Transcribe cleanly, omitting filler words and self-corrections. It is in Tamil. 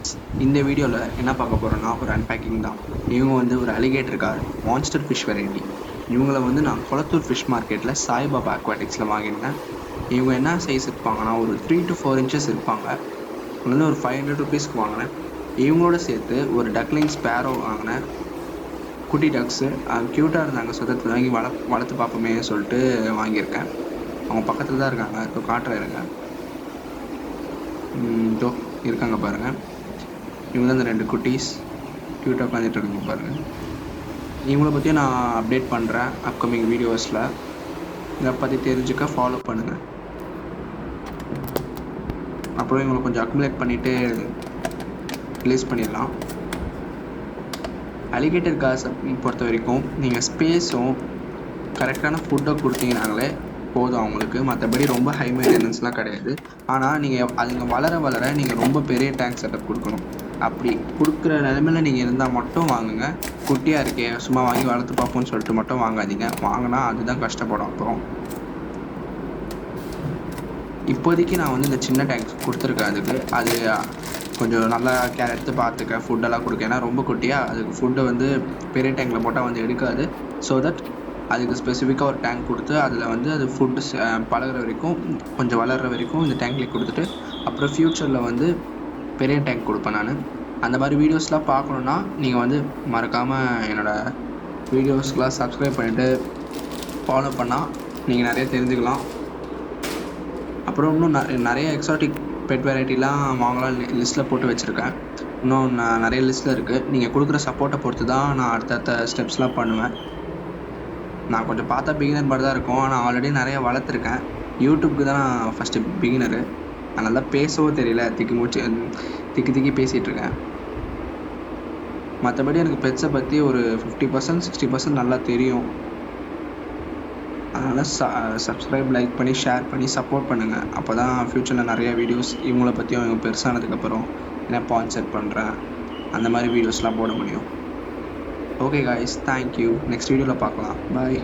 காய்ஸ், இந்த வீடியோவில் என்ன பார்க்க போகிறோன்னா ஒரு அன்பேக்கிங் தான். இவங்க வந்து ஒரு alligator car monster fish variety. இவங்களை வந்து நான் கொளத்தூர் ஃபிஷ் மார்க்கெட்டில் சாய்பாபா அக்வாட்டிக்ஸில் வாங்கியிருந்தேன். இவங்க என்ன சைஸ் இருப்பாங்கன்னா ஒரு 3 to 4 inches இருப்பாங்க. வந்து ஒரு 500 rupeesக்கு வாங்கினேன். இவங்களோட சேர்த்து ஒரு டக்லிங் ஸ்பேரோ வாங்கினேன். குட்டி டக்ஸு க்யூட்டாக இருந்தாங்க, சொதத்தில் வாங்கி வளர்த்து பார்ப்போமே சொல்லிட்டு வாங்கியிருக்கேன். அவங்க பக்கத்தில் தான் இருக்காங்க, இப்போ காட்டுறேன் இருங்க. இதோ இருக்காங்க பாருங்கள். இவங்க தான் இந்த 2 குட்டீஸ் க்யூட்டாக உட்காந்துட்டு இருக்காங்க பாருங்கள். இவங்கள பற்றியும் நான் அப்டேட் பண்ணுறேன் அப்கமிங் வீடியோஸில். இதை பற்றி தெரிஞ்சுக்க ஃபாலோ பண்ணுங்கள். அப்புறம் இவங்களை கொஞ்சம் அக்குமுலேட் பண்ணிவிட்டு ரிலீஸ் பண்ணிடலாம். அலிகேட்டர் காசை பொறுத்த வரைக்கும் நீங்கள் ஸ்பேஸும் கரெக்டான ஃபுட்டை கொடுத்தீங்கனாங்களே போதும் அவங்களுக்கு. மற்றபடி ரொம்ப ஹை மெயின்டெனன்ஸ்லாம் கிடையாது. ஆனால் நீங்கள் அதுங்க வளர நீங்கள் ரொம்ப பெரிய டேங்க் செட்டப் கொடுக்கணும். அப்படி கொடுக்குற நிலைமையில் நீங்கள் இருந்தால் மட்டும் வாங்குங்க. குட்டியாக இருக்கே சும்மா வாங்கி வளர்த்து பார்ப்போம்னு சொல்லிட்டு மட்டும் வாங்காதீங்க. வாங்கினா அதுதான் கஷ்டப்படும். அப்புறம் இப்போதைக்கு நான் வந்து இந்த சின்ன டேங்க் கொடுத்துருக்கேன். அதுக்கு அது கொஞ்சம் நல்லா கேர் எடுத்து பார்த்துக்க, ஃபுட்டெல்லாம் கொடுக்க. ஏன்னா ரொம்ப குட்டியாக அதுக்கு ஃபுட்டை வந்து பெரிய டேங்கில் போட்டால் வந்து எடுக்காது. ஸோ தட் அதுக்கு ஸ்பெசிஃபிக்காக ஒரு டேங்க் கொடுத்து அதில் வந்து அது ஃபுட்டு பழகிற வரைக்கும் கொஞ்சம் வளர்கிற வரைக்கும் இந்த டேங்க்லேயே கொடுத்துட்டு அப்புறம் ஃப்யூச்சரில் வந்து பெரிய டேங்க் கொடுப்பேன் நான். அந்த மாதிரி வீடியோஸ்லாம் பார்க்கணுன்னா நீங்கள் வந்து மறக்காமல் என்னோடய வீடியோஸ்க்கெலாம் சப்ஸ்கிரைப் பண்ணிவிட்டு ஃபாலோ பண்ணால் நீங்கள் நிறைய தெரிஞ்சுக்கலாம். அப்புறம் இன்னும் நிறைய எக்ஸாட்டிக் பெட் வெரைட்டிலாம் வாங்கலாம் லிஸ்ட்டில் போட்டு வச்சுருக்கேன். இன்னும் நிறைய லிஸ்ட்டில் இருக்குது. நீங்கள் கொடுக்குற சப்போர்ட்டை பொறுத்து தான் நான் அடுத்தடுத்த ஸ்டெப்ஸ்லாம் பண்ணுவேன். நான் கொஞ்சம் பார்த்தா பிகினர் மாதிரி தான் இருக்கும், ஆனால் ஆல்ரெடி நிறைய வளர்த்துருக்கேன். யூடியூப்க்கு தான் நான் ஃபஸ்ட்டு பிகினரு. அதனால தான் பேசவும் தெரியல, திக்கி பேசிகிட்ருக்கேன். மற்றபடி எனக்கு பெட்ஸை பற்றி ஒரு 50% 60% நல்லா தெரியும். அதனால் சப்ஸ்கிரைப், லைக் பண்ணி, ஷேர் பண்ணி சப்போர்ட் பண்ணுங்கள். அப்போ தான் ஃப்யூச்சரில் நிறைய வீடியோஸ் இவங்கள பற்றியும் இவங்க பெருசானதுக்கப்புறம் என்ன பாயிண்ட் செட் பண்ணுறேன் அந்த மாதிரி வீடியோஸ்லாம் போட முடியும். Okay guys, thank you. நெக்ஸ்ட் வீடியோவில் பார்க்கலாம். பாய்.